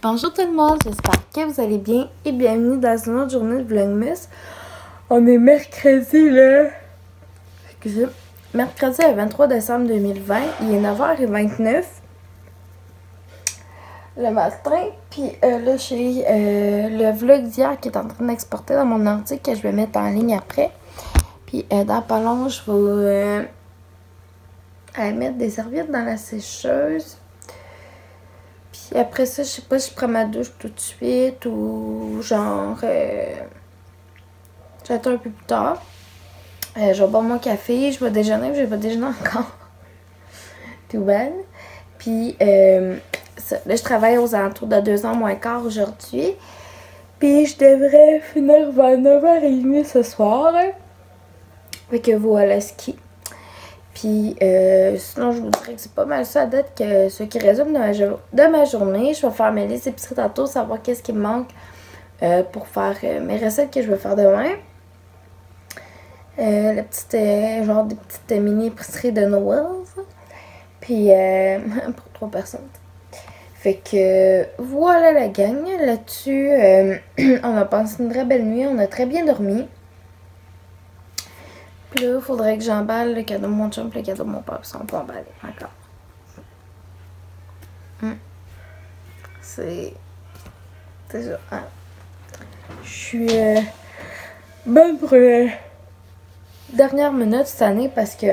Bonjour tout le monde, j'espère que vous allez bien et bienvenue dans une autre journée de Vlogmas. On est mercredi mercredi le 23 décembre 2020, il est 9h29 le matin. Puis là j'ai le vlog d'hier qui est en train d'exporter dans mon ordi que je vais mettre en ligne après. Puis dans pas long je vais aller mettre des serviettes dans la sécheuse. Puis après ça, je sais pas si je prends ma douche tout de suite ou genre j'attends un peu plus tard. Je vais boire mon café, je vais déjeuner, je vais pas déjeuner encore. Tout belle. Puis là, je travaille aux alentours de 2h moins quart aujourd'hui. Puis je devrais finir vers 9h30 ce soir. Fait que voilà ce qui. Puis sinon, je vous dirais que c'est pas mal ça à date que ce qui résume de ma journée. Je vais faire mes listes d'épicerie tantôt, savoir qu'est-ce qui me manque pour faire mes recettes que je vais faire demain. La petite, genre des petites mini épiceries de Noël. Puis pour 3 personnes. Fait que voilà la gang. Là-dessus, on a passé une très belle nuit, on a très bien dormi. Puis là, il faudrait que j'emballe le cadeau de mon chum et le cadeau de mon père. Puis ça, on peut emballer encore. C'est ça. Hein. Je suis bonne pour les dernières minutes cette année parce que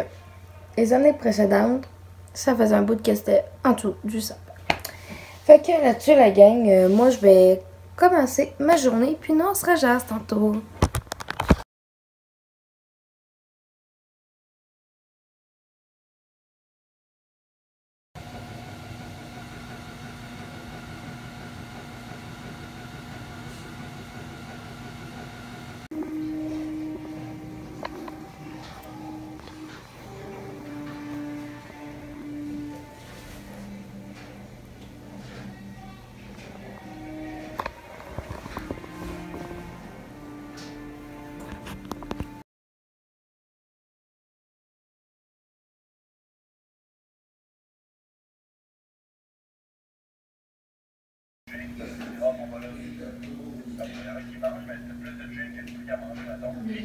les années précédentes, ça faisait un bout de que c'était en dessous du sapin. Fait que là-dessus, la gang, moi, je vais commencer ma journée. Puis nous, on se rejasse tantôt.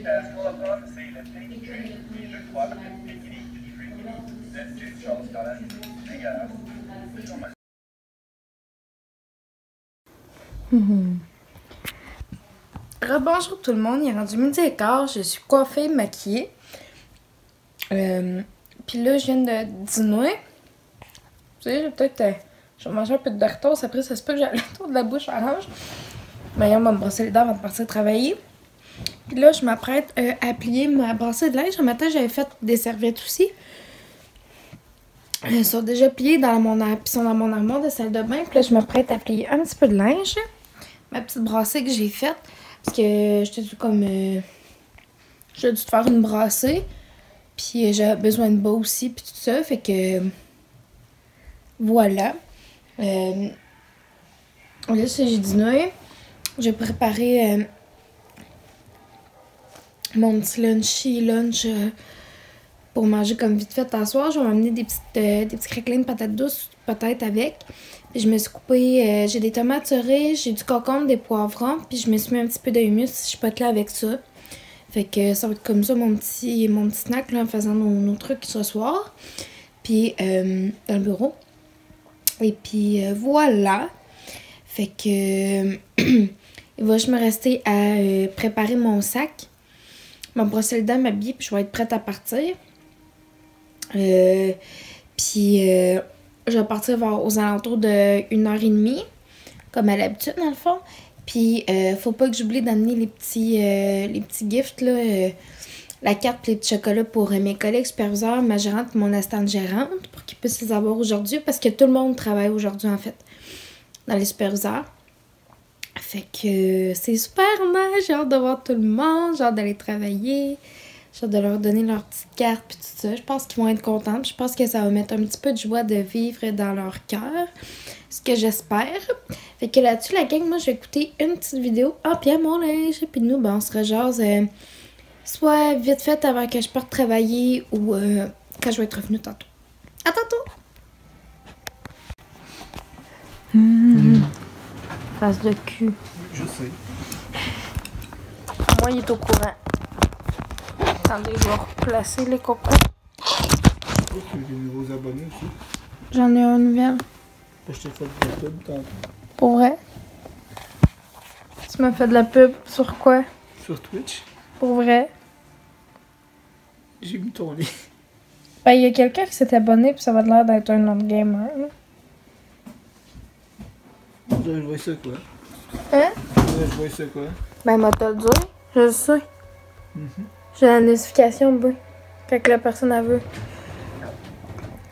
Ce qu'on va prendre, c'est le pink drink, qui est 2 fois le pink drink de James Charles Collins. Dégueulasse. Rebonjour tout le monde, il est rendu 12h15, je suis coiffée, maquillée. Puis là, je viens de dîner. Vous savez, je vais manger un peu de Doritos, après ça se peut que j'ai le tour de la bouche orange. Mais on va me brosser les dents avant de partir travailler. Puis là, je m'apprête à plier ma brassée de linge. Ce matin, j'avais fait des serviettes aussi. Elles sont déjà pliées dans mon armoire de salle de bain. Puis là, je m'apprête à plier un petit peu de linge. Ma petite brassée que j'ai faite. Parce que j'étais dû comme... j'ai dû faire une brassée. Puis j'avais besoin de bas aussi. Puis tout ça. Fait que... voilà. Là, j'ai dîné. J'ai préparé... mon petit lunch pour manger comme vite fait à soir. Je vais m'amener des petits craquelins de patates douces, peut-être avec. Puis je me suis coupé, j'ai des tomates cerises, j'ai du concombre, des poivrons. Puis je me suis mis un petit peu de humus, je peux là avec ça. Fait que ça va être comme ça mon petit snack là, en faisant nos trucs ce soir. Puis dans le bureau. Et puis voilà. Fait que il va juste me rester à préparer mon sac. Je vais me brosser les dents, m'habiller, puis je vais être prête à partir. Puis je vais partir aux alentours de 1h30, comme à l'habitude dans le fond. Puis faut pas que j'oublie d'amener les petits gifts, là, la carte et les petits chocolats pour mes collègues superviseurs, ma gérante et mon assistante gérante, pour qu'ils puissent les avoir aujourd'hui, parce que tout le monde travaille aujourd'hui en fait, dans les superviseurs. Fait que c'est super nice, j'ai hâte de voir tout le monde, j'ai hâte d'aller travailler, j'ai hâte de leur donner leur petite carte puis tout ça. Je pense qu'ils vont être contents, puis je pense que ça va mettre un petit peu de joie de vivre dans leur cœur, ce que j'espère. Fait que là-dessus, la gang, moi je vais écouter une petite vidéo en pied mon linge, puis nous, ben, on se rejase soit vite fait avant que je parte travailler ou quand je vais être revenue tantôt. À tantôt! Face de cul. Je sais. Moi, il est au courant. Attendez, je vais replacer les cocos. Tu as des nouveaux abonnés aussi. J'en ai un nouvel. Je t'ai fait de la pub tantôt. Pour vrai? Tu m'as fait de la pub sur quoi? Sur Twitch. Pour vrai? J'ai mis ton lien. Ben, il y a quelqu'un qui s'est abonné puis ça va l'air d'être un autre gamer. Là. Je vais jouer ça quoi? Hein? Je vais jouer ça quoi? Ben, m'a te le dire. Je le sais. J'ai la notification, ben. Fait que la personne elle veut.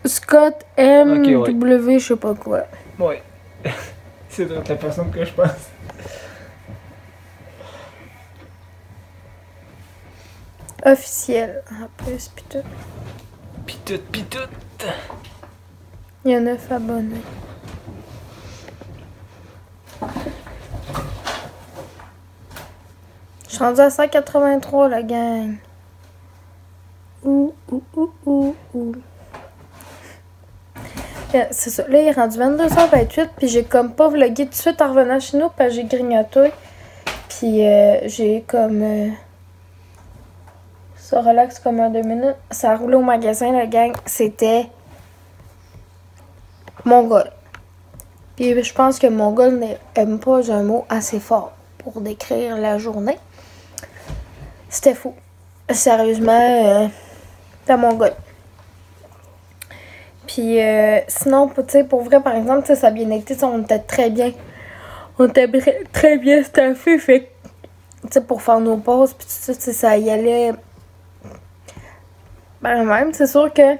Scott M. Ok, ouais. W. Je sais pas quoi. Ouais. C'est la personne que je pense. Officiel. En plus, pis tout. Pis tout. Il y a 9 abonnés. Je suis rendue à 183, la gang. Ouh. C'est ça. Là, il est rendu 22h28, puis j'ai comme pas vlogué tout de suite en revenant chez nous, parce que j'ai grignoté. Puis j'ai comme... ça relaxe comme un 2 minutes. Ça a roulé au magasin, la gang. C'était... Mongol. Puis je pense que Mongol n'aime pas un mot assez fort pour décrire la journée. C'était fou. Sérieusement, c'était Mongol. Puis sinon, tu sais, pour vrai, par exemple, ça a bien été, on était très bien. On était très bien staffé, fait que, tu sais, pour faire nos pauses, puis tout ça, ça y allait. Ben même, c'est sûr que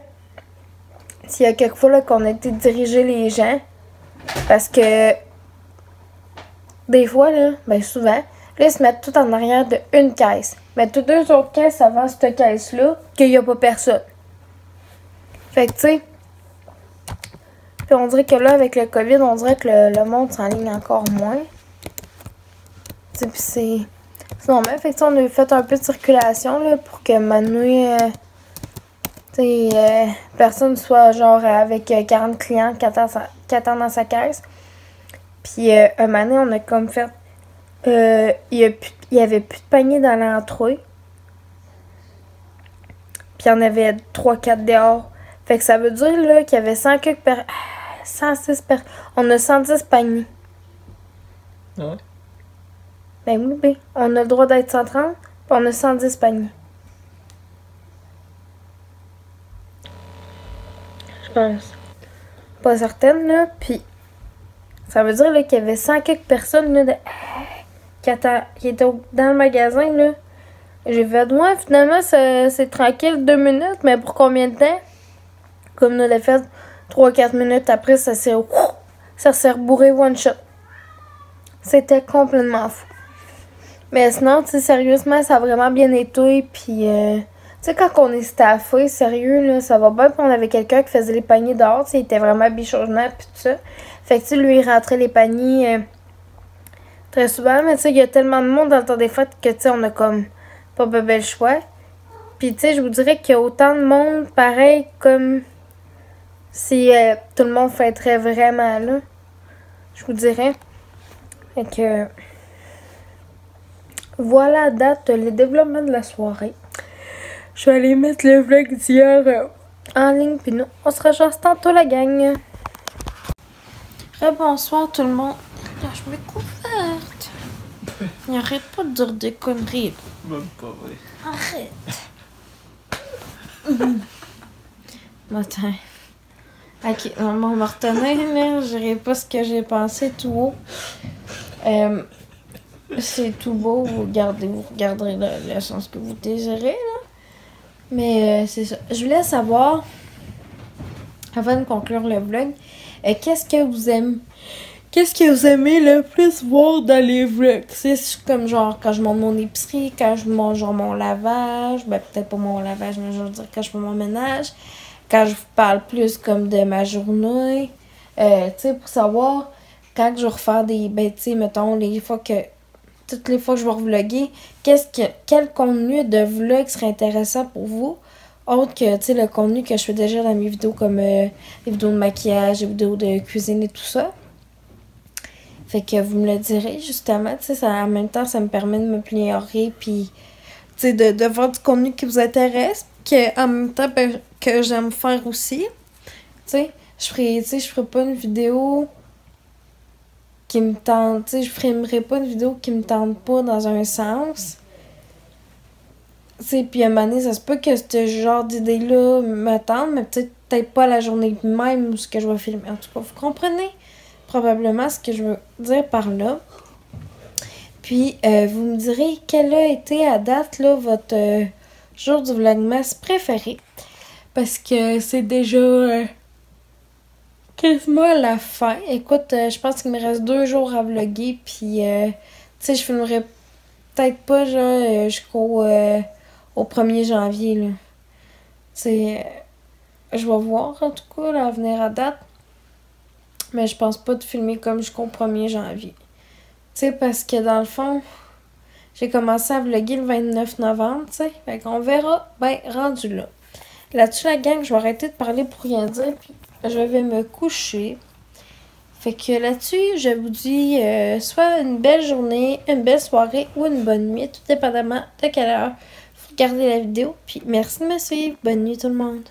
s'il y a quelques fois là, qu'on a été diriger les gens, parce que des fois, là, ben souvent, là, ils se mettent tout en arrière de une caisse. Mais toutes 2 autres caisses avant cette caisse-là, qu'il n'y a pas personne. Fait que, tu sais, puis on dirait que là, avec le COVID, on dirait que le monde s'enligne encore moins. Tu sais, puis c'est normal. Fait que, on a fait un peu de circulation, là, pour que Manu, tu sais, personne soit, genre, avec 40 clients qui attendent dans sa caisse. Puis, un moment donné, on a comme fait... il y avait plus de panier dans l'entrée. Puis il y en avait 3-4 dehors. Fait que ça veut dire là qu'il y avait 106 personnes. On a 110 paniers. Ah ouais? Ben oui, ben. On a le droit d'être 130, puis on a 110 paniers. Je pense. Pas certaine, là. Puis ça veut dire là qu'il y avait 100 quelques personnes là, qui étaient dans le magasin, là. J'ai fait, ouais, finalement, c'est tranquille, 2 minutes, mais pour combien de temps? Comme nous l'a fait 3-4 minutes après, ça s'est rebourré one shot. C'était complètement fou. Mais sinon, tu sais, sérieusement, ça a vraiment bien été, puis, tu sais, quand on est staffé, sérieux, là, ça va bien, puis on avait quelqu'un qui faisait les paniers dehors, tu sais, il était vraiment bichonnement, puis tout ça. Fait que, tu sais, lui, il rentrait les paniers très souvent, mais tu sais, il y a tellement de monde dans le temps des fêtes que, tu sais, on a comme pas bel choix. Puis, tu sais, je vous dirais qu'il y a autant de monde, pareil, comme si tout le monde fêterait vraiment, là. Je vous dirais. Fait que... voilà à date les développements de la soirée. Je vais aller mettre le vlog d'hier en ligne, puis nous, on se rejoint tantôt, la gang. Bonsoir tout le monde. Là, je me couverte. Il arrête pas de dire des conneries. Même pas vrai. Arrête. Attends. Ok, on va me retenir, là. Je dirai pas ce que j'ai pensé tout haut. C'est tout beau, vous regarderez le sens que vous désirez, là. Mais c'est ça. Je voulais savoir, avant de conclure le vlog, qu'est-ce que vous aimez le plus voir dans les vlogs? C'est comme genre quand je monte mon épicerie, quand je monte genre mon lavage, ben peut-être pas mon lavage, mais je veux dire quand je fais mon ménage, quand je vous parle plus comme de ma journée, tu sais, pour savoir quand je vais refaire des, ben tu sais, mettons, toutes les fois que je vais revlogger, quel contenu de vlog serait intéressant pour vous? Autre que, tu sais, le contenu que je fais déjà dans mes vidéos, comme les vidéos de maquillage, les vidéos de cuisine et tout ça. Fait que vous me le direz, justement, tu sais, en même temps, ça me permet de m'améliorer, puis, tu sais, de voir du contenu qui vous intéresse, que en même temps, ben, que j'aime faire aussi. Tu sais, je ferai pas une vidéo qui me tente, tu sais, je filmerai pas une vidéo qui me tente pas dans un sens. Tu sais, puis à un moment donné, ça se peut que ce genre d'idée-là me tente, mais peut-être pas la journée même où ce que je vais filmer. En tout cas, vous comprenez probablement ce que je veux dire par là. Puis, vous me direz quel a été à date là, votre jour du Vlogmas préféré. Parce que c'est déjà quasiment à la fin. Écoute, je pense qu'il me reste 2 jours à vlogger. Puis, tu sais, je filmerai peut-être pas genre jusqu'au au 1er janvier. Là. Tu sais, je vais voir en tout cas là, à venir à date. Mais je pense pas de filmer comme jusqu'au 1er janvier. Tu sais, parce que dans le fond, j'ai commencé à vlogger le 29 novembre, tu sais. Fait qu'on verra, ben, rendu là. Là-dessus, la gang, je vais arrêter de parler pour rien dire, puis je vais me coucher. Fait que là-dessus, je vous dis soit une belle journée, une belle soirée ou une bonne nuit, tout dépendamment de quelle heure vous regardez la vidéo. Puis merci de me suivre. Bonne nuit tout le monde.